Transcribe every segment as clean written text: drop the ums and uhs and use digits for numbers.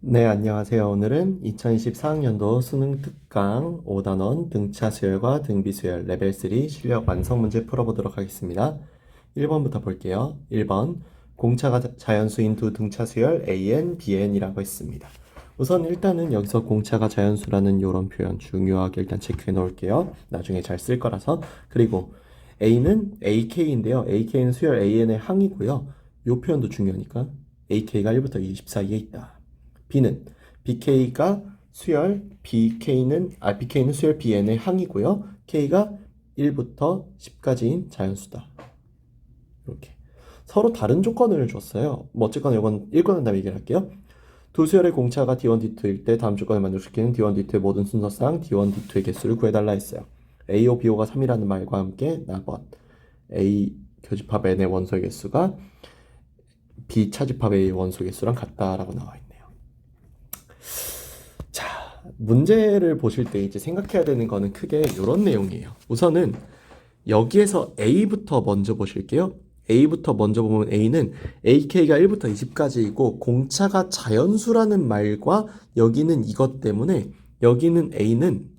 네, 안녕하세요. 오늘은 2024학년도 수능 특강 5단원 등차 수열과 등비 수열 레벨 3 실력 완성 문제 풀어보도록 하겠습니다. 1번부터 볼게요. 1번 공차가 자연수인 두 등차 수열 AN, BN이라고 했습니다. 우선 일단은 여기서 공차가 자연수라는 이런 표현 중요하게 일단 체크해 놓을게요. 나중에 잘 쓸 거라서. 그리고 A는 AK인데요. AK는 수열 AN의 항이고요. 이 표현도 중요하니까 AK가 1부터 20 사이에 있다. B는 BK가 수열 BK는 수열 BN의 항이고요. K가 1부터 10까지인 자연수다. 이렇게 서로 다른 조건을 줬어요. 뭐 어쨌거나 이건 읽고 난 다음에 얘기를 할게요. 두 수열의 공차가 D1, D2일 때 다음 조건을 만족시키는 D1, D2의 모든 순서상 D1, D2의 개수를 구해달라 했어요. AO, BO가 3이라는 말과 함께 나번 A 교집합 N의 원소의 개수가 B 차집합 A의 원소의 개수랑 같다라고 나와 있네요. 자, 문제를 보실 때 이제 생각해야 되는 거는 크게 이런 내용이에요. 우선은 여기에서 A부터 먼저 보실게요. A부터 먼저 보면 A는 AK가 1부터 20까지이고 공차가 자연수라는 말과 여기는 이것 때문에 여기는 A는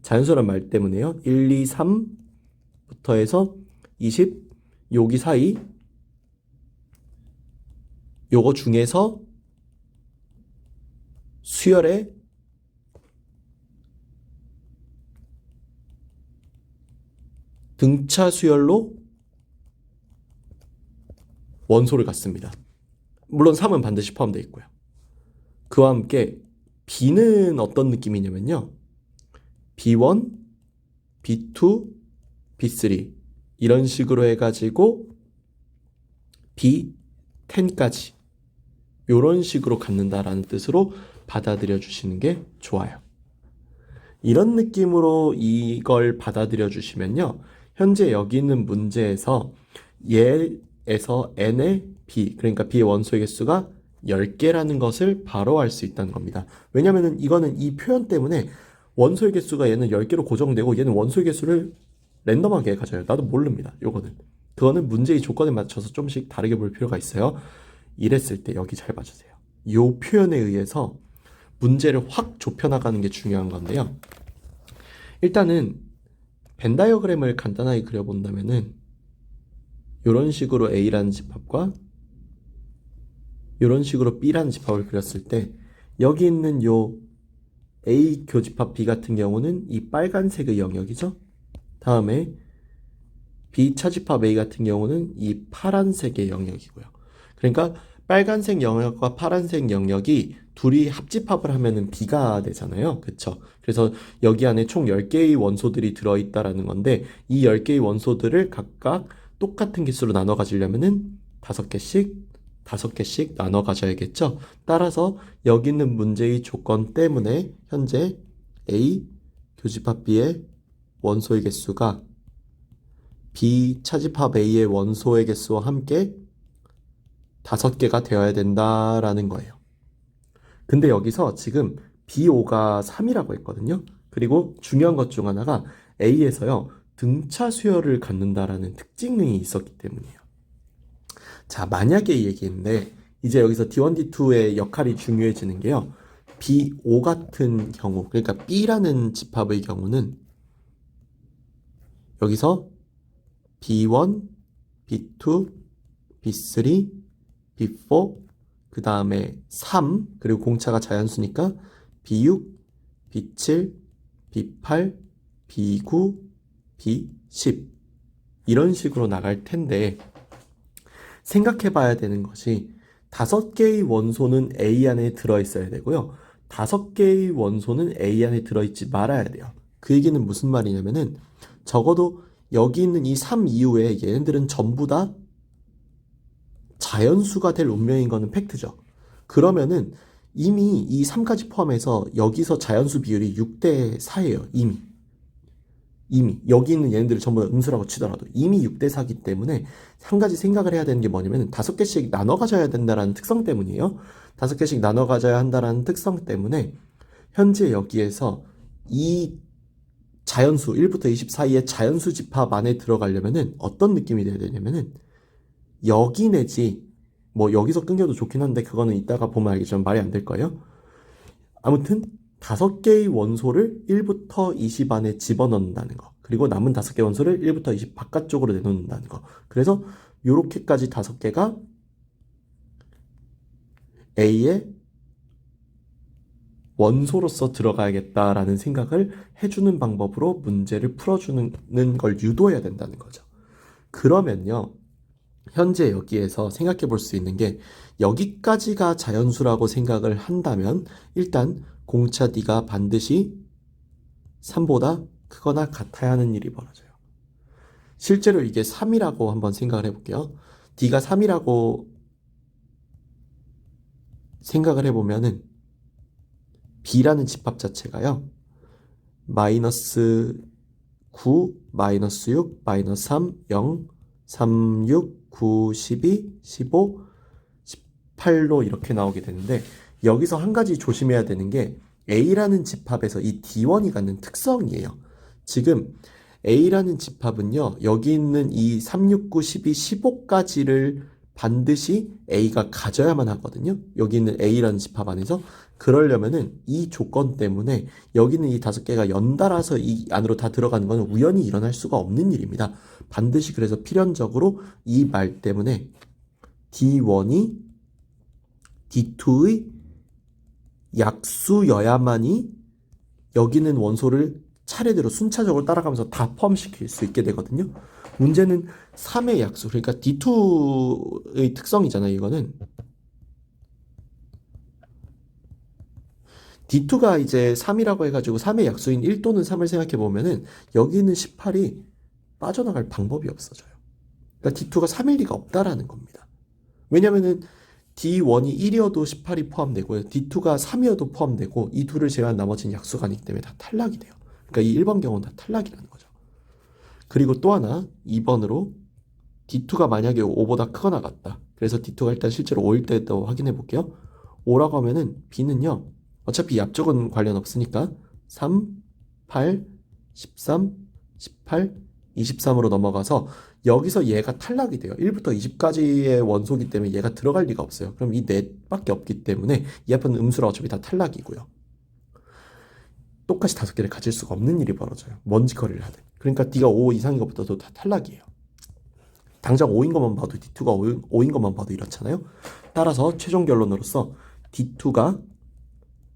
자연수란 말 때문에요. 1, 2, 3부터 해서 20 여기 사이 요거 중에서 수열의 등차 수열로 원소를 갖습니다. 물론 3은 반드시 포함되어 있고요. 그와 함께 B는 어떤 느낌이냐면요. B1, B2, B3 이런 식으로 해가지고 B10까지 이런 식으로 갖는다라는 뜻으로 받아들여 주시는 게 좋아요. 이런 느낌으로 이걸 받아들여 주시면요. 현재 여기 있는 문제에서 얘에서 n의 b, 그러니까 b의 원소의 개수가 10개라는 것을 바로 알 수 있다는 겁니다. 왜냐면은 이거는 이 표현 때문에 원소의 개수가 얘는 10개로 고정되고 얘는 원소의 개수를 랜덤하게 가져요. 나도 모릅니다. 요거는. 그거는 문제의 조건에 맞춰서 좀씩 다르게 볼 필요가 있어요. 이랬을 때 여기 잘 봐주세요. 요 표현에 의해서 문제를 확 좁혀나가는 게 중요한 건데요. 일단은 벤 다이어그램을 간단하게 그려본다면은 이런 식으로 A라는 집합과 이런 식으로 B라는 집합을 그렸을 때 여기 있는 요 A 교집합 B 같은 경우는 이 빨간색의 영역이죠. 다음에 B 차집합 A 같은 경우는 이 파란색의 영역이고요. 그러니까 빨간색 영역과 파란색 영역이 둘이 합집합을 하면은 B가 되잖아요. 그쵸? 그래서 여기 안에 총 10개의 원소들이 들어있다라는 건데 이 10개의 원소들을 각각 똑같은 개수로 나눠 가지려면은 5개씩 나눠 가져야겠죠. 따라서 여기 있는 문제의 조건 때문에 현재 A 교집합 B의 원소의 개수가 B 차집합 A의 원소의 개수와 함께 5개가 되어야 된다라는 거예요. 근데 여기서 지금 BO가 3이라고 했거든요. 그리고 중요한 것 중 하나가 A에서요. 등차 수열을 갖는다라는 특징이 있었기 때문이에요. 자, 만약에 이 얘기인데 이제 여기서 D1, D2의 역할이 중요해지는 게요. BO 같은 경우, 그러니까 B라는 집합의 경우는 여기서 B1, B2, B3, B4, 그 다음에 3, 그리고 공차가 자연수니까 B6, B7, B8, B9, B10 이런 식으로 나갈 텐데 생각해 봐야 되는 것이 5개의 원소는 A 안에 들어있어야 되고요. 5개의 원소는 A 안에 들어있지 말아야 돼요. 그 얘기는 무슨 말이냐면은 적어도 여기 있는 이 3 이후에 얘네들은 전부 다 자연수가 될 운명인 거는 팩트죠. 그러면은 이미 이 3까지 포함해서 여기서 자연수 비율이 6대 4예요. 이미 여기 있는 얘네들을 전부 다 음수라고 치더라도 이미 6대 4기 때문에 한 가지 생각을 해야 되는 게 뭐냐면 5개씩 나눠 가져야 된다라는 특성 때문이에요. 5개씩 나눠 가져야 한다라는 특성 때문에 현재 여기에서 이 자연수 1부터 20 사이의 자연수 집합 안에 들어가려면은 어떤 느낌이 돼야 되냐면은 여기 내지 뭐 여기서 끊겨도 좋긴 한데 그거는 이따가 보면 알겠지만 말이 안 될 거예요. 아무튼 5개의 원소를 1부터 20 안에 집어넣는다는 거. 그리고 남은 5개 원소를 1부터 20 바깥쪽으로 내놓는다는 거. 그래서 요렇게까지 5개가 A의 원소로서 들어가야겠다라는 생각을 해주는 방법으로 문제를 풀어주는 걸 유도해야 된다는 거죠. 그러면요, 현재 여기에서 생각해 볼 수 있는 게 여기까지가 자연수라고 생각을 한다면 일단 공차 D가 반드시 3보다 크거나 같아야 하는 일이 벌어져요. 실제로 이게 3이라고 한번 생각을 해볼게요. D가 3이라고 생각을 해보면은 B라는 집합 자체가요. 마이너스 9, 마이너스 6, 마이너스 3, 0, 3, 6, 9, 12, 15, 18로 이렇게 나오게 되는데 여기서 한 가지 조심해야 되는 게 A라는 집합에서 이 D1이 갖는 특성이에요. 지금 A라는 집합은요. 여기 있는 이 3, 6, 9, 12, 15까지를 반드시 A가 가져야만 하거든요. 여기 있는 A라는 집합 안에서 그러려면은 이 조건 때문에 여기는 이 5개가 연달아서 이 안으로 다 들어가는 건 우연히 일어날 수가 없는 일입니다. 반드시 그래서 필연적으로 이 말 때문에 D1이 D2의 약수여야만이 여기는 원소를 차례대로 순차적으로 따라가면서 다 포함시킬 수 있게 되거든요. 문제는 3의 약수, 그러니까 D2의 특성이잖아요. 이거는 D2가 이제 3이라고 해가지고 3의 약수인 1 또는 3을 생각해 보면은 여기 있는 18이 빠져나갈 방법이 없어져요. 그러니까 D2가 3일 리가 없다라는 겁니다. 왜냐면은 D1이 1이어도 18이 포함되고요. D2가 3이어도 포함되고 이 둘을 제외한 나머지는 약수가 아니기 때문에 다 탈락이 돼요. 그러니까 이 1번 경우는 다 탈락이라는 거죠. 그리고 또 하나 2번으로 D2가 만약에 5보다 크거나 같다. 그래서 D2가 일단 실제로 5일 때도 확인해 볼게요. 5라고 하면은 B는요. 어차피 이 앞쪽은 관련 없으니까 3, 8, 13, 18, 23으로 넘어가서 여기서 얘가 탈락이 돼요. 1부터 20까지의 원소기 때문에 얘가 들어갈 리가 없어요. 그럼 이 넷밖에 없기 때문에 이 앞은 음수라 어차피 다 탈락이고요. 똑같이 5개를 가질 수가 없는 일이 벌어져요. 먼지 커리를 하든. 그러니까 D가 5 이상인 것부터도 다 탈락이에요. 당장 5인 것만 봐도 D2가 5인 것만 봐도 이렇잖아요. 따라서 최종 결론으로서 D2가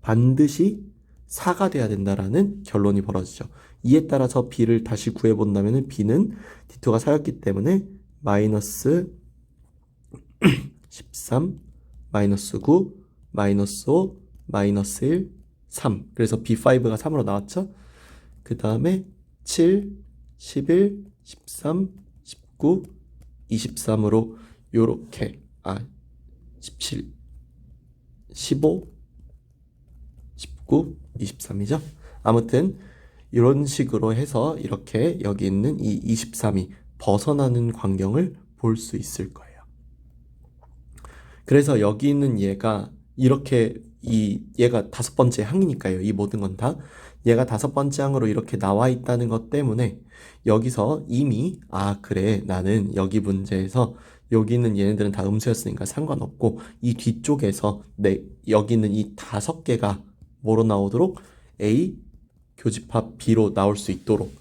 반드시 4가 돼야 된다라는 결론이 벌어지죠. 이에 따라서 B를 다시 구해본다면 B는 D2가 4였기 때문에 마이너스 13, 마이너스 9, 마이너스 5, 마이너스 1, 3. 그래서 B5가 3으로 나왔죠. 그 다음에 7, 11, 13, 19, 23으로 요렇게 17, 15, 19, 23이죠. 아무튼 이런 식으로 해서 이렇게 여기 있는 이 23이 벗어나는 광경을 볼 수 있을 거예요. 그래서 여기 있는 얘가 이렇게 얘가 5번째 항이니까요. 이 모든 건 다 얘가 5번째 항으로 이렇게 나와 있다는 것 때문에 여기서 이미 그래 나는 여기 문제에서 여기 있는 얘네들은 다 음수였으니까 상관없고 이 뒤쪽에서 여기 있는 이 5개가 뭐로 나오도록 A 교집합 B로 나올 수 있도록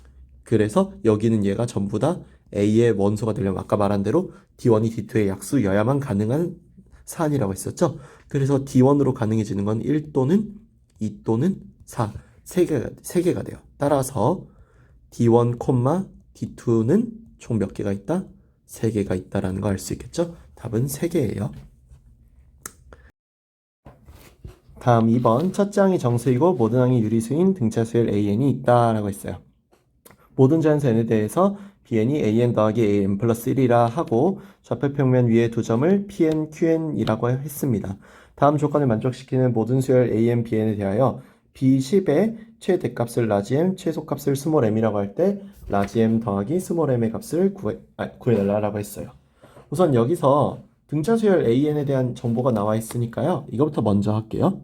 그래서 여기는 얘가 전부 다 A의 원소가 되려면 아까 말한 대로 D1이 D2의 약수여야만 가능한 사안이라고 했었죠. 그래서 D1으로 가능해지는 건 1 또는 2 또는 4 3개가 돼요. 따라서 D1, D2는 총 몇 개가 있다? 3개가 있다라는 거 알 수 있겠죠? 답은 3개예요. 다음 2번 첫째 항이 정수이고 모든 항이 유리수인 등차수열 AN이 있다라고 했어요. 모든 자연수 N에 대해서 BN이 AN 더하기 AN 플러스 1이라 하고 좌표평면 위에 두 점을 PN, QN이라고 했습니다. 다음 조건을 만족시키는 모든 수열 AN, BN에 대하여 B10의 최대값을 라지 M, 최소값을 스몰 m이라고 할 때 라지 M 더하기 스몰 m의 값을 구해달라고 했어요. 우선 여기서 등차수열 AN에 대한 정보가 나와 있으니까요. 이거부터 먼저 할게요.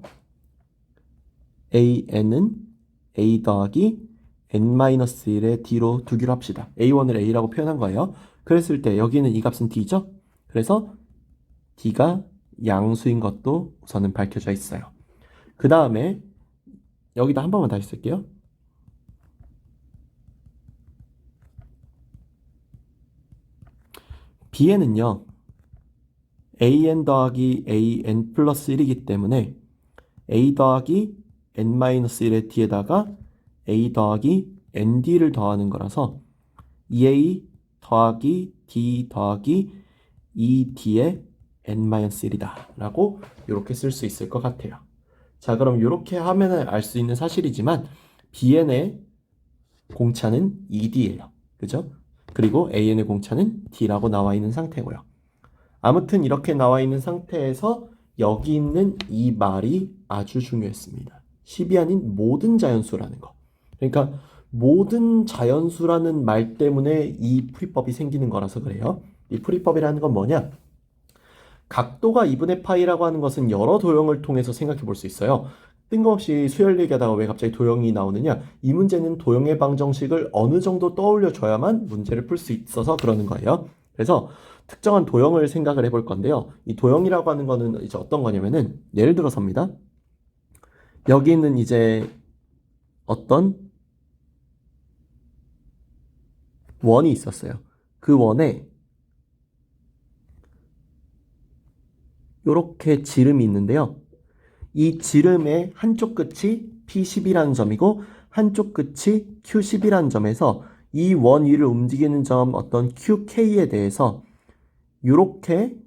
AN은 A 더하기 N-1의 D로 두기로 합시다. A1을 A라고 표현한 거예요. 그랬을 때 여기는 이 값은 D죠? 그래서 D가 양수인 것도 우선은 밝혀져 있어요. 그 다음에 여기다 한 번만 다시 쓸게요. B에는요, an 더하기 an 플러스 1이기 때문에 a 더하기 n-1의 D에다가 a 더하기 nd를 더하는 거라서 2a 더하기 d 더하기 2d의 n-1이다 라고 이렇게 쓸 수 있을 것 같아요. 자, 그럼 이렇게 하면 알 수 있는 사실이지만 bn의 공차는 2d예요. 그죠? 그리고 an의 공차는 d라고 나와 있는 상태고요. 아무튼 이렇게 나와 있는 상태에서 여기 있는 이 말이 아주 중요했습니다. 10이 아닌 모든 자연수라는 거. 그러니까 모든 자연수라는 말 때문에 이 풀이법이 생기는 거라서 그래요. 이 풀이법이라는 건 뭐냐? 각도가 2분의 파이라고 하는 것은 여러 도형을 통해서 생각해 볼 수 있어요. 뜬금없이 수열 얘기하다가 왜 갑자기 도형이 나오느냐? 이 문제는 도형의 방정식을 어느 정도 떠올려 줘야만 문제를 풀 수 있어서 그러는 거예요. 그래서 특정한 도형을 생각을 해볼 건데요. 이 도형이라고 하는 거는 이제 어떤 거냐면은 예를 들어서입니다. 여기 있는 이제 어떤 원이 있었어요. 그 원에 이렇게 지름이 있는데요. 이 지름의 한쪽 끝이 P10이라는 점이고 한쪽 끝이 Q10이라는 점에서 이 원 위를 움직이는 점 어떤 QK에 대해서 이렇게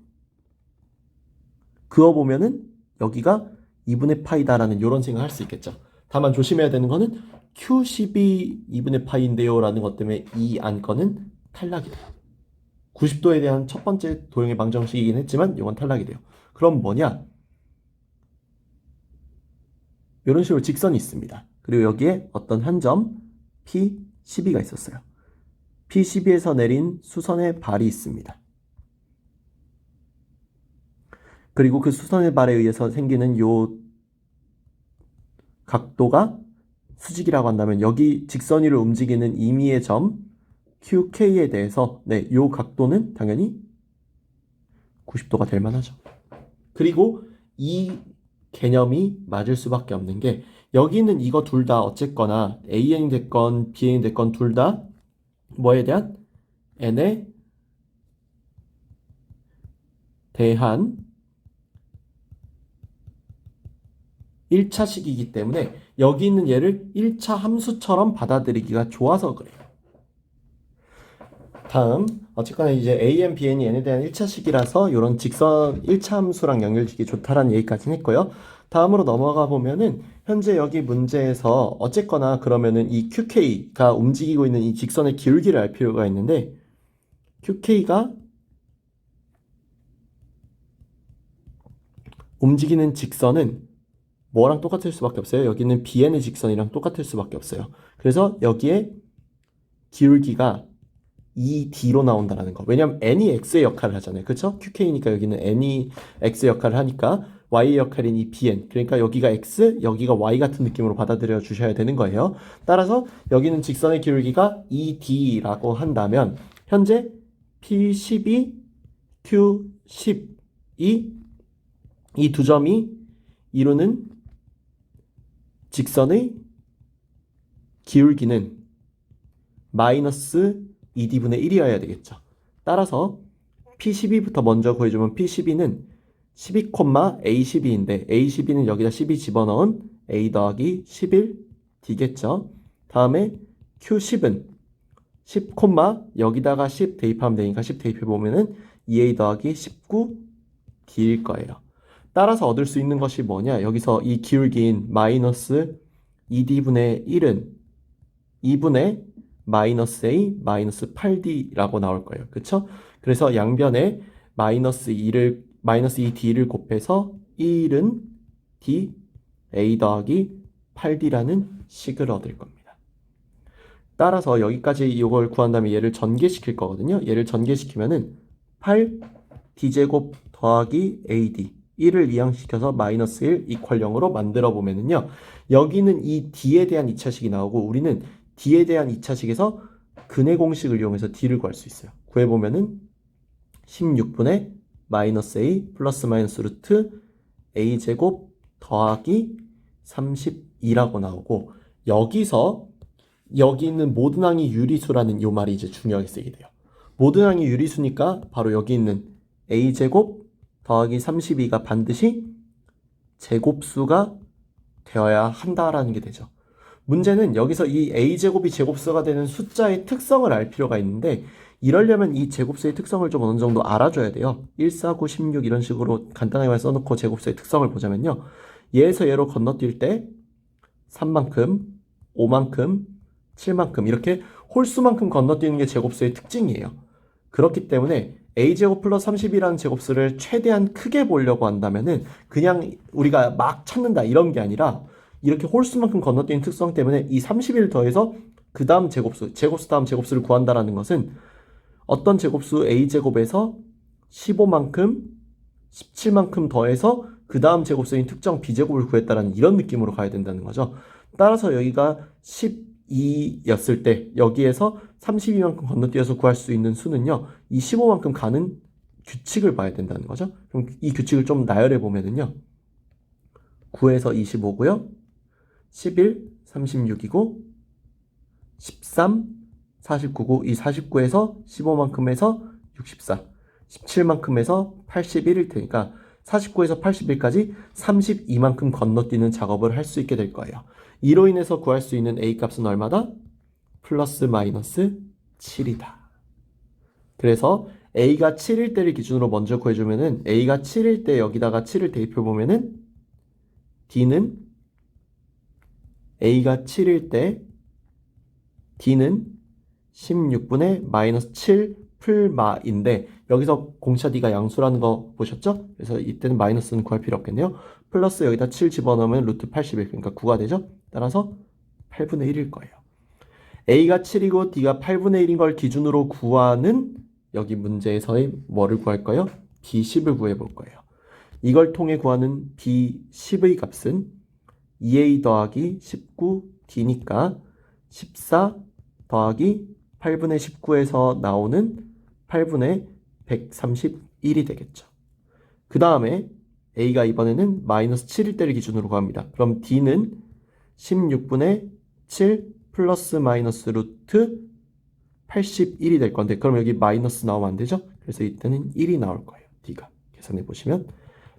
그어보면은 여기가 2분의 파이다라는 이런 생각을 할 수 있겠죠. 다만 조심해야 되는 거는 Q10이 2분의 파이인데요 라는 것 때문에 이 안건은 탈락이 돼요. 90도에 대한 첫 번째 도형의 방정식이긴 했지만 이건 탈락이 돼요. 그럼 뭐냐? 이런 식으로 직선이 있습니다. 그리고 여기에 어떤 한 점 P12가 있었어요. P12에서 내린 수선의 발이 있습니다. 그리고 그 수선의 발에 의해서 생기는 요 각도가 수직이라고 한다면 여기 직선 위를 움직이는 임의의 점 QK에 대해서 요 각도는 당연히 90도가 될 만하죠. 그리고 이 개념이 맞을 수밖에 없는 게 여기 있는 이거 둘 다 어쨌거나 AN이 됐건 BN이 됐건 둘 다 뭐에 대한? N에 대한 1차식이기 때문에 여기 있는 얘를 1차 함수처럼 받아들이기가 좋아서 그래요. 다음 어쨌거나 이제 AN, BN이 N에 대한 1차식이라서 이런 직선 1차 함수랑 연결짓기 좋다라는 얘기까지는 했고요. 다음으로 넘어가 보면은 현재 여기 문제에서 어쨌거나 그러면은 이 QK가 움직이고 있는 이 직선의 기울기를 알 필요가 있는데 QK가 움직이는 직선은 뭐랑 똑같을 수밖에 없어요? 여기는 BN의 직선이랑 똑같을 수밖에 없어요. 그래서 여기에 기울기가 2D로 나온다는 거. 왜냐면 N이 X의 역할을 하잖아요. 그쵸? QK니까 여기는 N이 X의 역할을 하니까 Y의 역할인 이 BN. 그러니까 여기가 X, 여기가 Y 같은 느낌으로 받아들여 주셔야 되는 거예요. 따라서 여기는 직선의 기울기가 2D라고 한다면 현재 P12, Q12 이 두 점이 이루는 직선의 기울기는 마이너스 2D분의 1이어야 되겠죠. 따라서 P12부터 먼저 구해주면 P12는 12,A12인데 A12는 여기다 12 집어넣은 A 더하기 11D겠죠. 다음에 Q10은 10, 여기다가 10 대입하면 되니까 10 대입해보면은 2A 더하기 19D일 거예요. 따라서 얻을 수 있는 것이 뭐냐? 여기서 이 기울기인 마이너스 2D분의 1은 2분의 마이너스 A 마이너스 8D라고 나올 거예요. 그쵸? 그래서 양변에 마이너스 2D를 곱해서 1은 D A 더하기 8D라는 식을 얻을 겁니다. 따라서 여기까지 이걸 구한 다음에 얘를 전개시킬 거거든요. 얘를 전개시키면은 8D제곱 더하기 AD 1을 이항시켜서 마이너스 1 이퀄 0으로 만들어 보면은요. 여기는 이 D에 대한 2차식이 나오고 우리는 D에 대한 2차식에서 근의 공식을 이용해서 D를 구할 수 있어요. 구해보면은 16분의 마이너스 a 플러스 마이너스 루트 a 제곱 더하기 32라고 나오고, 여기서 여기 있는 모든 항이 유리수라는 요 말이 이제 중요하게 쓰이게 돼요. 모든 항이 유리수니까 바로 여기 있는 a 제곱 더하기 32가 반드시 제곱수가 되어야 한다라는 게 되죠. 문제는 여기서 이 a제곱이 제곱수가 되는 숫자의 특성을 알 필요가 있는데, 이러려면 이 제곱수의 특성을 좀 어느 정도 알아줘야 돼요. 1, 4, 9, 16 이런 식으로 간단하게 써놓고 제곱수의 특성을 보자면요, 얘에서 얘로 건너뛸 때 3만큼, 5만큼, 7만큼 이렇게 홀수만큼 건너뛰는 게 제곱수의 특징이에요. 그렇기 때문에 a제곱 플러스 30이라는 제곱수를 최대한 크게 보려고 한다면은 그냥 우리가 막 찾는다 이런 게 아니라, 이렇게 홀수만큼 건너뛰는 특성 때문에 이 30을 더해서 그 다음 제곱수, 제곱수 다음 제곱수를 구한다라는 것은 어떤 제곱수 a제곱에서 15만큼, 17만큼 더해서 그 다음 제곱수인 특정 b제곱을 구했다라는 이런 느낌으로 가야 된다는 거죠. 따라서 여기가 12였을 때 여기에서 32만큼 건너뛰어서 구할 수 있는 수는요, 이 15만큼 가는 규칙을 봐야 된다는 거죠. 그럼 이 규칙을 좀 나열해 보면은요, 9에서 25고요, 11, 36이고, 13, 49고, 이 49에서 15만큼에서 64, 17만큼에서 81일 테니까 49에서 81까지 32만큼 건너뛰는 작업을 할 수 있게 될 거예요. 이로 인해서 구할 수 있는 a 값은 얼마다? 플러스 마이너스 7이다. 그래서 a가 7일 때를 기준으로 먼저 구해주면은, a가 7일 때 여기다가 7을 대입해보면은 d는 a가 7일 때 d는 16분의 마이너스 7 풀마인데, 여기서 공차 d가 양수라는 거 보셨죠? 그래서 이때는 마이너스는 구할 필요 없겠네요. 플러스 여기다 7 집어넣으면 루트 81, 그러니까 9가 되죠? 따라서 8분의 1일 거예요. a가 7이고 d가 8분의 1인 걸 기준으로 구하는 여기 문제에서의 뭐를 구할 거예요? b10을 구해볼 거예요. 이걸 통해 구하는 b10의 값은 2a 더하기 19d니까 14 더하기 8분의 19에서 나오는 8분의 131이 되겠죠. 그 다음에 a가 이번에는 마이너스 7일 때를 기준으로 구합니다. 그럼 d는 16분의 7 플러스 마이너스 루트 81이 될 건데, 그럼 여기 마이너스 나오면 안 되죠? 그래서 이때는 1이 나올 거예요. d가. 계산해 보시면.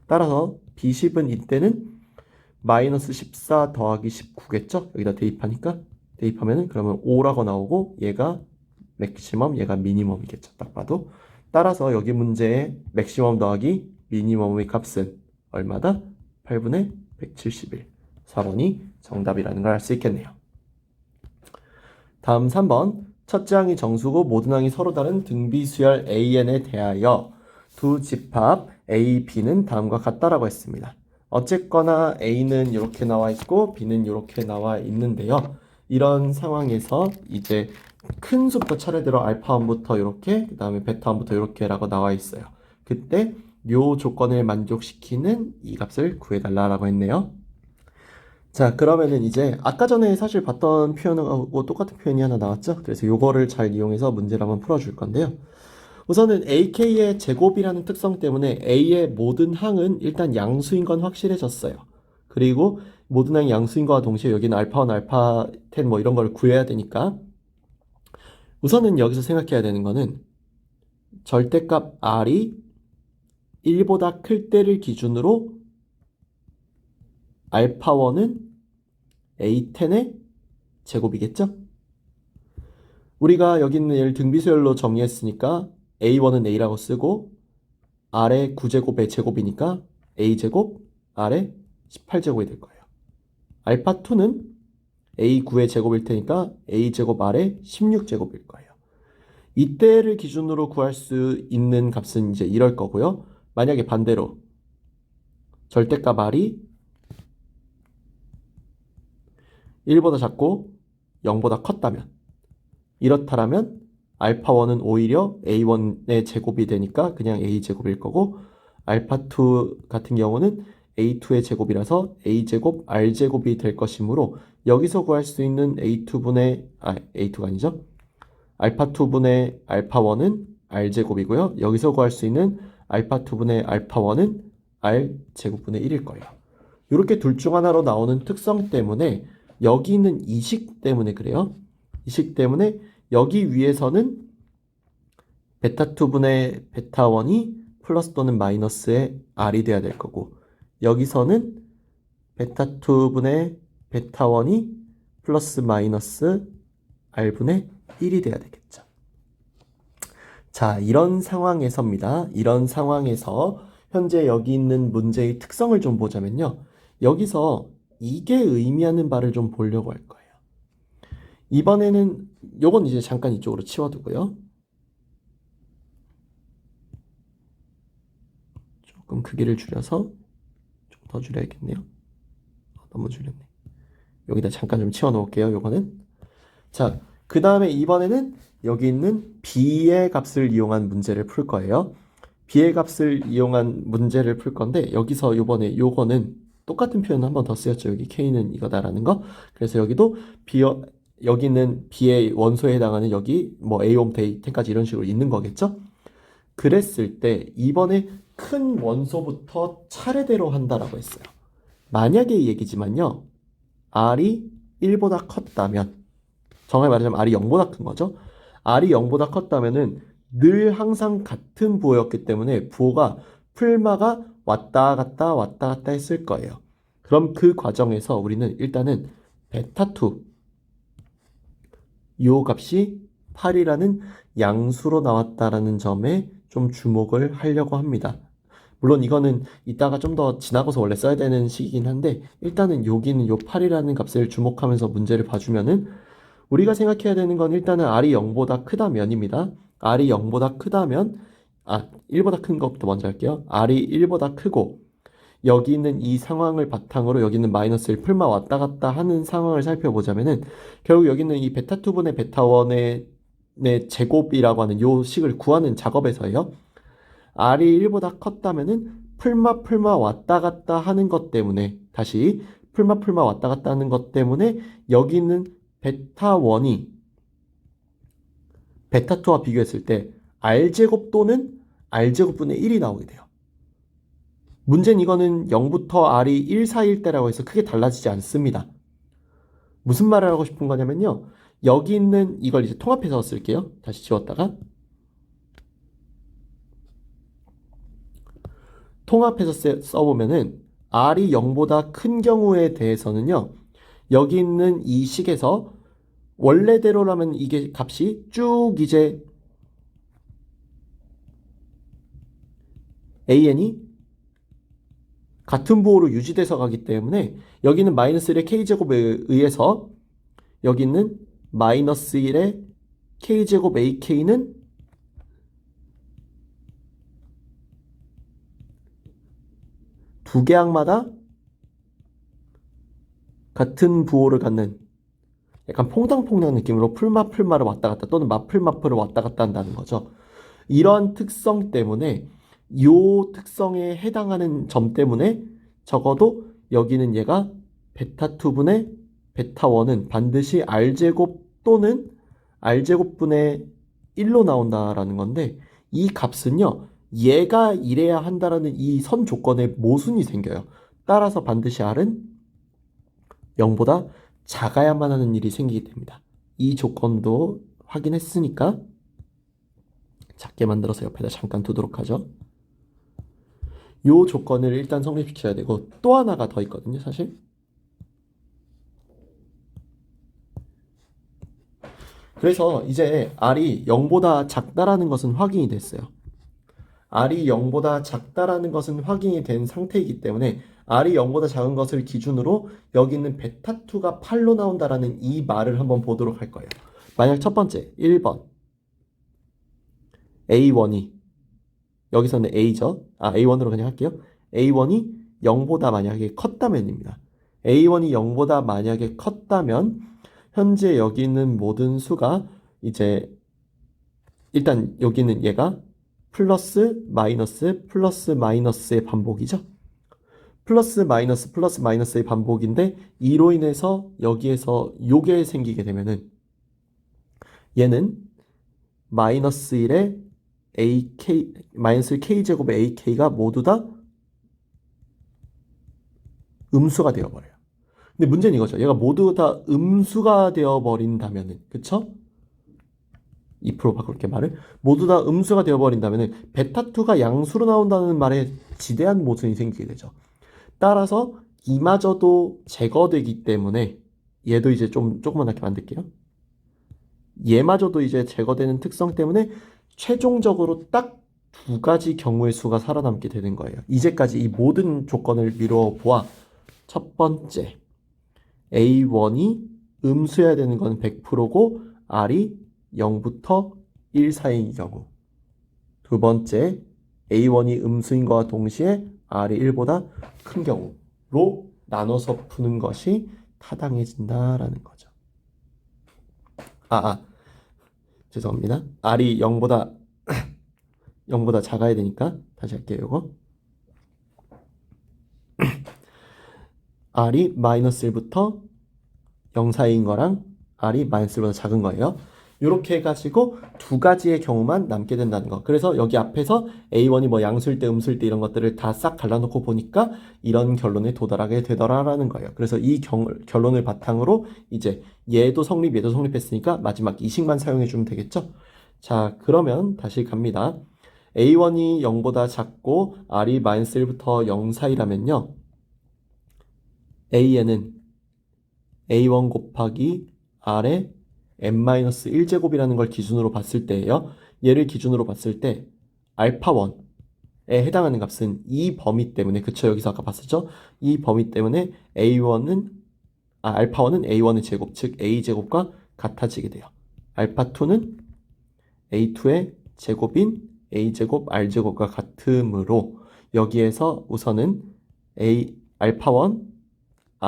따라서 b10은 이때는 마이너스 14 더하기 19겠죠? 여기다 대입하니까, 대입하면은 그러면 5라고 나오고, 얘가 맥시멈, 얘가 미니멈이겠죠. 딱 봐도. 따라서 여기 문제의 맥시멈 더하기 미니멈의 값은 얼마다? 8분의 171. 4번이 정답이라는 걸 알 수 있겠네요. 다음 3번. 첫째 항이 정수고 모든 항이 서로 다른 등비수열 AN에 대하여 두 집합 A, B는 다음과 같다라고 했습니다. 어쨌거나 A는 이렇게 나와 있고 B는 이렇게 나와 있는데요. 이런 상황에서 이제 큰 수부터 차례대로 알파1부터 이렇게, 그 다음에 베타1부터 이렇게라고 나와 있어요. 그때 요 조건을 만족시키는 이 값을 구해달라고 했네요. 자, 그러면은 이제 아까 전에 사실 봤던 표현하고 똑같은 표현이 하나 나왔죠? 그래서 요거를 잘 이용해서 문제를 한번 풀어줄 건데요. 우선은 AK의 제곱이라는 특성 때문에 A의 모든 항은 일단 양수인 건 확실해졌어요. 그리고 모든 항이 양수인 거와 동시에 여기는 알파1, 알파10 뭐 이런 걸 구해야 되니까, 우선은 여기서 생각해야 되는 거는 절대값 R이 1보다 클 때를 기준으로 알파1은 A10의 제곱이겠죠? 우리가 여기 있는 얘를 등비수열로 정의했으니까 A1은 A라고 쓰고 R의 9제곱의 제곱이니까 A제곱 R의 18제곱이 될 거예요. 알파2는 A9의 제곱일 테니까 A제곱 R의 16제곱일 거예요. 이때를 기준으로 구할 수 있는 값은 이제 이럴 거고요. 만약에 반대로 절대값 R이 1보다 작고 0보다 컸다면, 이렇다라면 알파1은 오히려 A1의 제곱이 되니까 그냥 A제곱일 거고, 알파2 같은 경우는 A2의 제곱이라서 A제곱 R제곱이 될 것이므로 여기서 구할 수 있는 A2분의 A2가 아니죠. 알파2분의 알파1은 R제곱이고요. 여기서 구할 수 있는 알파 2분의 알파 1은 R 제곱분의 1일 거예요. 이렇게 둘 중 하나로 나오는 특성 때문에 여기 있는 이 식 때문에 그래요. 이 식 때문에 여기 위에서는 베타 2분의 베타 1이 플러스 또는 마이너스의 R이 돼야 될 거고 여기서는 베타 2분의 베타 1이 플러스 마이너스 R분의 1이 돼야 되겠죠. 자, 이런 상황에서입니다. 이런 상황에서 현재 여기 있는 문제의 특성을 좀 보자면요. 여기서 이게 의미하는 바를 좀 보려고 할 거예요. 이번에는 요건 이제 잠깐 이쪽으로 치워두고요. 조금 크기를 줄여서 좀 더 줄여야겠네요. 너무 줄였네. 여기다 잠깐 좀 치워 놓을게요. 요거는. 자, 그 다음에 이번에는 여기 있는 b의 값을 이용한 문제를 풀 거예요. b의 값을 이용한 문제를 풀 건데 여기서 요번에 요거는 똑같은 표현 한 번 더 쓰였죠. 여기 k는 이거다라는 거. 그래서 여기도 여기 있는 b의 원소에 해당하는 여기 뭐 a 옴 대까지 이런 식으로 있는 거겠죠. 그랬을 때 이번에 큰 원소부터 차례대로 한다라고 했어요. 만약에 이 얘기지만요. r이 1보다 컸다면 정확히 말하자면 r이 0보다 큰 거죠. r이 0보다 컸다면은 늘 항상 같은 부호였기 때문에 부호가 풀마가 왔다 갔다 했을 거예요. 그럼 그 과정에서 우리는 일단은 베타2 요 값이 8이라는 양수로 나왔다라는 점에 좀 주목을 하려고 합니다. 물론 이거는 이따가 좀 더 지나고서 원래 써야 되는 식이긴 한데 일단은 여기는 요 8이라는 값을 주목하면서 문제를 봐주면은 우리가 생각해야 되는 건 일단은 r이 0보다 크다면입니다. r이 0보다 크다면 1보다 큰 것부터 먼저 할게요. r이 1보다 크고 여기 있는 이 상황을 바탕으로 여기 있는 마이너스 1 풀마 왔다 갔다 하는 상황을 살펴보자면은 결국 여기 있는 이 베타 2분의 베타 1의 제곱이라고 하는 요 식을 구하는 작업에서요. r이 1보다 컸다면은 풀마 왔다 갔다 하는 것 때문에 다시 풀마 왔다 갔다 하는 것 때문에 여기 있는 베타 1이 베타 2와 비교했을 때 r제곱 또는 r제곱분의 1이 나오게 돼요. 문제는 이거는 0부터 r이 1 사이일 때라고 해서 크게 달라지지 않습니다. 무슨 말을 하고 싶은 거냐면요. 여기 있는 이걸 이제 통합해서 쓸게요. 다시 지웠다가 통합해서 써보면은 r이 0보다 큰 경우에 대해서는요. 여기 있는 이 식에서 원래대로라면 이게 값이 쭉 이제 an이 같은 부호로 유지돼서 가기 때문에 여기는 마이너스 1의 k제곱에 의해서 여기 있는 마이너스 1의 k제곱 ak는 두 개항마다 같은 부호를 갖는 약간 퐁당퐁당 느낌으로 풀마를 왔다 갔다 또는 마플을 왔다 갔다 한다는 거죠. 이러한 특성 때문에 이 특성에 해당하는 점 때문에 적어도 여기는 얘가 베타 2분의 베타 1은 반드시 r제곱 또는 r제곱분의 1로 나온다라는 건데 이 값은요. 얘가 이래야 한다라는 이 선 조건에 모순이 생겨요. 따라서 반드시 r은 0보다 작아야만 하는 일이 생기게 됩니다. 이 조건도 확인했으니까 작게 만들어서 옆에다 잠깐 두도록 하죠. 요 조건을 일단 성립시켜야 되고 또 하나가 더 있거든요, 사실. 그래서 이제 r이 0보다 작다라는 것은 확인이 됐어요. r이 0보다 작다라는 것은 확인이 된 상태이기 때문에 r이 0보다 작은 것을 기준으로 여기 있는 베타2가 8로 나온다라는 이 말을 한번 보도록 할 거예요. 만약 첫 번째 1번 A1이 여기서는 A죠. A1으로 그냥 할게요. A1이 0보다 만약에 컸다면입니다. A1이 0보다 만약에 컸다면 현재 여기 있는 모든 수가 이제 일단 여기는 얘가 플러스 마이너스의 반복이죠. 플러스 마이너스의 반복인데 이로 인해서 여기에서 요게 생기게 되면은 얘는 마이너스 1의 AK 마이너스 K제곱의 AK가 모두 다 음수가 되어버려요. 근데 문제는 이거죠. 얘가 모두 다 음수가 되어버린다면은, 그쵸? 2% 바꿀게 말을. 모두 다 음수가 되어버린다면은 베타2가 양수로 나온다는 말에 지대한 모순이 생기게 되죠. 따라서 이마저도 제거되기 때문에 얘도 이제 조그맣게 만들게요. 얘마저도 이제 제거되는 특성 때문에 최종적으로 딱 두 가지 경우의 수가 살아남게 되는 거예요. 이제까지 이 모든 조건을 미루어 보아. 첫 번째, A1이 음수여야 되는 건 100%고 R이 0부터 1 사이인 경우. 두 번째, A1이 음수인 것과 동시에 R이 1보다 큰 경우로 나눠서 푸는 것이 타당해진다라는 거죠. 죄송합니다. R이 0보다 작아야 되니까 다시 할게요. 이거 R이 마이너스 1부터 0 사이인 거랑 R이 마이너스 1보다 작은 거예요. 이렇게 해가지고 두 가지의 경우만 남게 된다는 거. 그래서 여기 앞에서 A1이 뭐 양수일 때 음수일 때 이런 것들을 다 싹 갈라놓고 보니까 이런 결론에 도달하게 되더라라는 거예요. 그래서 이 결론을 바탕으로 이제 얘도 성립했으니까 마지막 이식만 사용해주면 되겠죠. 자, 그러면 다시 갑니다. A1이 0보다 작고 R이 마이너스 1부터 0 사이라면요. A에는 A1 곱하기 R의 n-1제곱이라는 걸 기준으로 봤을 때예요. 얘를 기준으로 봤을 때 알파1에 해당하는 값은 이 범위 때문에, 그쵸? 여기서 아까 봤었죠? 이 범위 때문에 알파1은 A1의 제곱, 즉 A제곱과 같아지게 돼요. 알파2는 A2의 제곱인 A제곱, R제곱과 같으므로 여기에서 우선은 알파1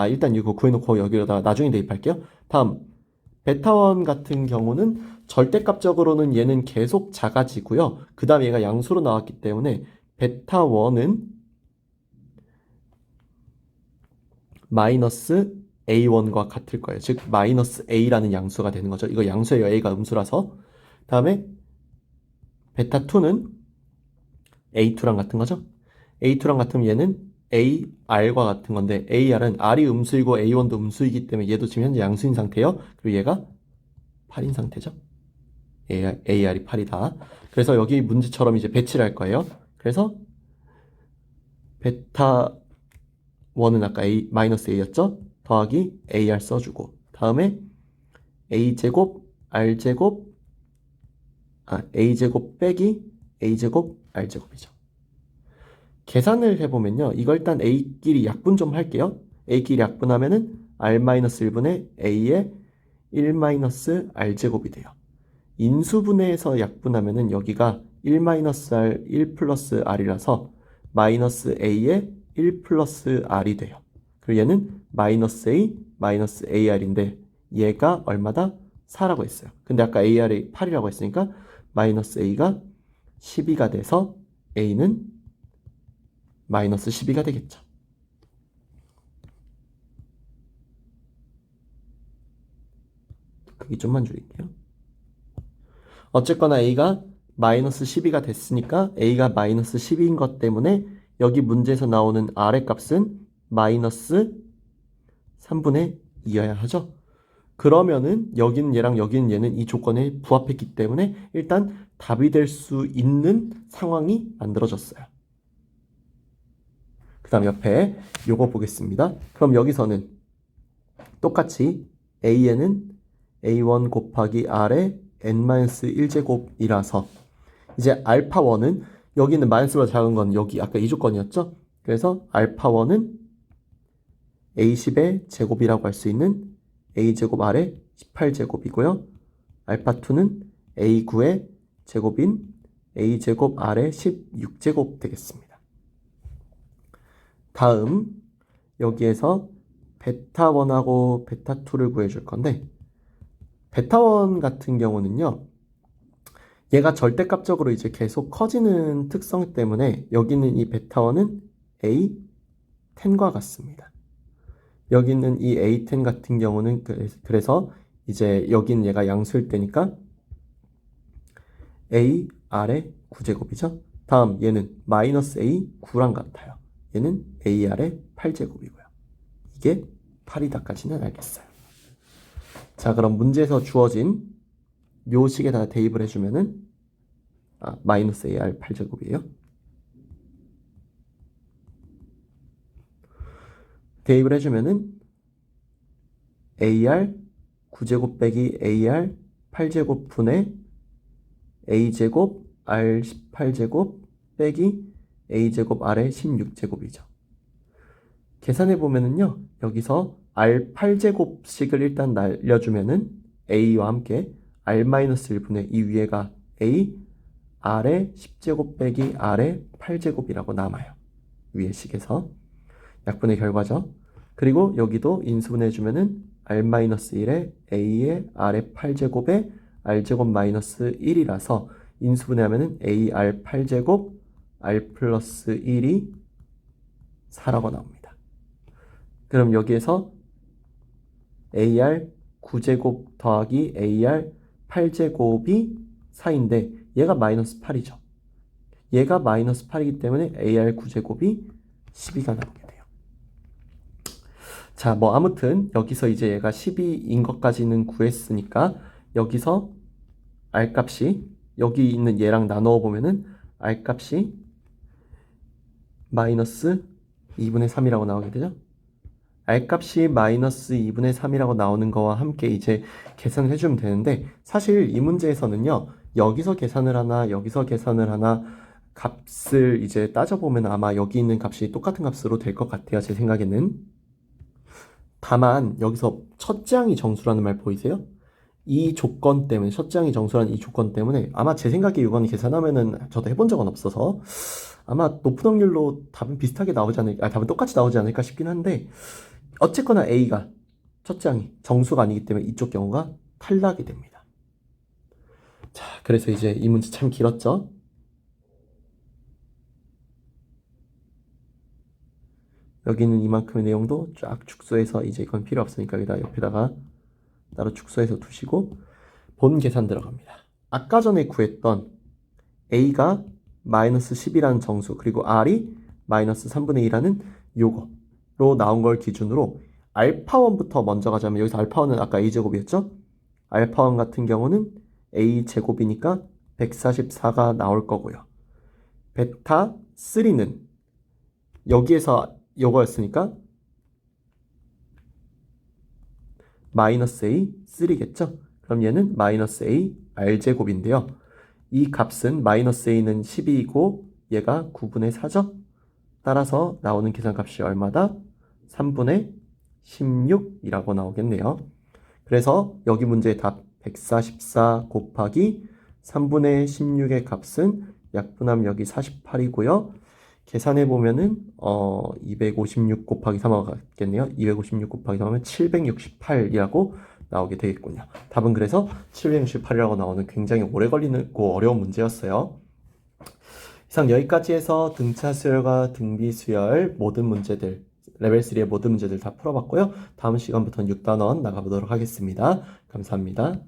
일단 이거 구해놓고 여기다가 나중에 대입할게요. 다음 베타1 같은 경우는 절대값적으로는 얘는 계속 작아지고요. 그 다음에 얘가 양수로 나왔기 때문에 베타1은 마이너스 A1과 같을 거예요. 즉 마이너스 A라는 양수가 되는 거죠. 이거 양수예요. A가 음수라서. 다음에 베타2는 A2랑 같은 거죠. A2랑 같으면 얘는 AR과 같은 건데 AR은 R이 음수이고 A1도 음수이기 때문에 얘도 지금 현재 양수인 상태예요. 그리고 얘가 8인 상태죠. AR이 8이다. 그래서 여기 문제처럼 이제 배치를 할 거예요. 그래서 베타 1은 아까 마이너스 A였죠? 더하기 AR 써주고 다음에 A제곱 R제곱 A제곱 빼기 A제곱 R제곱이죠. 계산을 해보면요. 이걸 일단 A끼리 약분 좀 할게요. A끼리 약분하면은 R-1분의 A의 1-R제곱이 돼요. 인수분해해서 약분하면은 여기가 1-R, 1 플러스 R이라서 마이너스 A의 1 플러스 R이 돼요. 그리고 얘는 마이너스 A, 마이너스 AR인데 얘가 얼마다? 4라고 했어요. 근데 아까 AR이 8이라고 했으니까 마이너스 A가 12가 돼서 A는 마이너스 12가 되겠죠. 크기 좀만 줄일게요. 어쨌거나 A가 마이너스 12가 됐으니까 A가 마이너스 12인 것 때문에 여기 문제에서 나오는 R의 값은 마이너스 3분의 2여야 하죠. 그러면은 여기는 얘랑 여기는 얘는 이 조건에 부합했기 때문에 일단 답이 될 수 있는 상황이 만들어졌어요. 그 다음 옆에 요거 보겠습니다. 그럼 여기서는 똑같이 A에는 A1 곱하기 R의 n-1제곱이라서 이제 알파1은 여기는 마이너스보다 작은 건 여기 아까 이 조건이었죠? 그래서 알파1은 A10의 제곱이라고 할 수 있는 A제곱 R의 18제곱이고요. 알파2는 A9의 제곱인 A제곱 R의 16제곱 되겠습니다. 다음 여기에서 베타1하고 베타2를 구해줄 건데 베타1 같은 경우는요. 얘가 절대값적으로 이제 계속 커지는 특성 때문에 여기는 이 베타1은 A10과 같습니다. 여기 있는 이 A10 같은 경우는 그래서 이제 여기는 얘가 양수일 때니까 A, R의 9제곱이죠. 다음 얘는 마이너스 A 9랑 같아요. 얘는 AR의 8제곱이고요. 이게 8이다까지는 알겠어요. 자, 그럼 문제에서 주어진 요 식에다가 대입을 해주면은 마이너스 AR 8제곱이에요. 대입을 해주면은 AR 9제곱 빼기 AR 8제곱 분의 A제곱 R 18제곱 빼기 A제곱 R의 16제곱이죠. 계산해보면은요, 여기서 R 8제곱씩을 일단 날려주면은 A와 함께 R-1분의 이 위에가 A, R의 10제곱 빼기 R의 8제곱이라고 남아요. 위의 식에서. 약분의 결과죠. 그리고 여기도 인수분해해주면은 R-1에 A의 R의 8제곱에 R제곱 마이너스 1이라서 인수분해하면은 AR 8제곱 R 플러스 1이 4라고 나옵니다. 그럼 여기에서 AR 9제곱 더하기 AR 8제곱이 4인데 얘가 마이너스 8이죠. 얘가 마이너스 8이기 때문에 AR 9제곱이 12가 나오게 돼요. 자, 뭐 아무튼 여기서 이제 얘가 12인 것까지는 구했으니까 여기서 R 값이 여기 있는 얘랑 나누어 보면은 R 값이 마이너스 2분의 3이라고 나오게 되죠. R 값이 마이너스 2분의 3이라고 나오는 거와 함께 이제 계산을 해주면 되는데 사실 이 문제에서는요. 여기서 계산을 하나 여기서 계산을 하나 값을 이제 따져보면 아마 여기 있는 값이 똑같은 값으로 될 것 같아요. 제 생각에는. 다만 여기서 첫째 항이 정수라는 말 보이세요? 이 조건 때문에 첫째 항이 정수라는 이 조건 때문에 아마 제 생각에 이건 계산하면은 저도 해본 적은 없어서 아마 높은 확률로 답은 비슷하게 나오지 않을까, 답은 똑같이 나오지 않을까 싶긴 한데 어쨌거나 A가 첫째 항이 정수가 아니기 때문에 이쪽 경우가 탈락이 됩니다. 자, 그래서 이제 이 문제 참 길었죠? 여기는 이만큼의 내용도 쫙 축소해서 이제 이건 필요 없으니까 여기다 옆에다가 따로 축소해서 두시고 본 계산 들어갑니다. 아까 전에 구했던 A가 마이너스 10이라는 정수 그리고 R이 마이너스 3분의 2라는 요거로 나온 걸 기준으로 알파1부터 먼저 가자면 여기서 알파1은 아까 A제곱이었죠? 알파1 같은 경우는 A제곱이니까 144가 나올 거고요. 베타3는 여기에서 요거였으니까 마이너스 A 3겠죠? 그럼 얘는 마이너스 A R제곱인데요. 이 값은 마이너스 A는 12이고 얘가 9분의 4죠? 따라서 나오는 계산값이 얼마다? 3분의 16이라고 나오겠네요. 그래서 여기 문제의 답 144 곱하기 3분의 16의 값은 약분하면 여기 48이고요. 계산해보면은 256 곱하기 3하고 같겠네요. 256 곱하기 3하면 768이라고 나오게 되겠군요. 답은 그래서 768이라고 나오는 굉장히 오래 걸리고 어려운 문제였어요. 이상 여기까지 해서 등차 수열과 등비 수열 모든 문제들 레벨 3의 모든 문제들 다 풀어봤고요. 다음 시간부터는 6단원 나가보도록 하겠습니다. 감사합니다.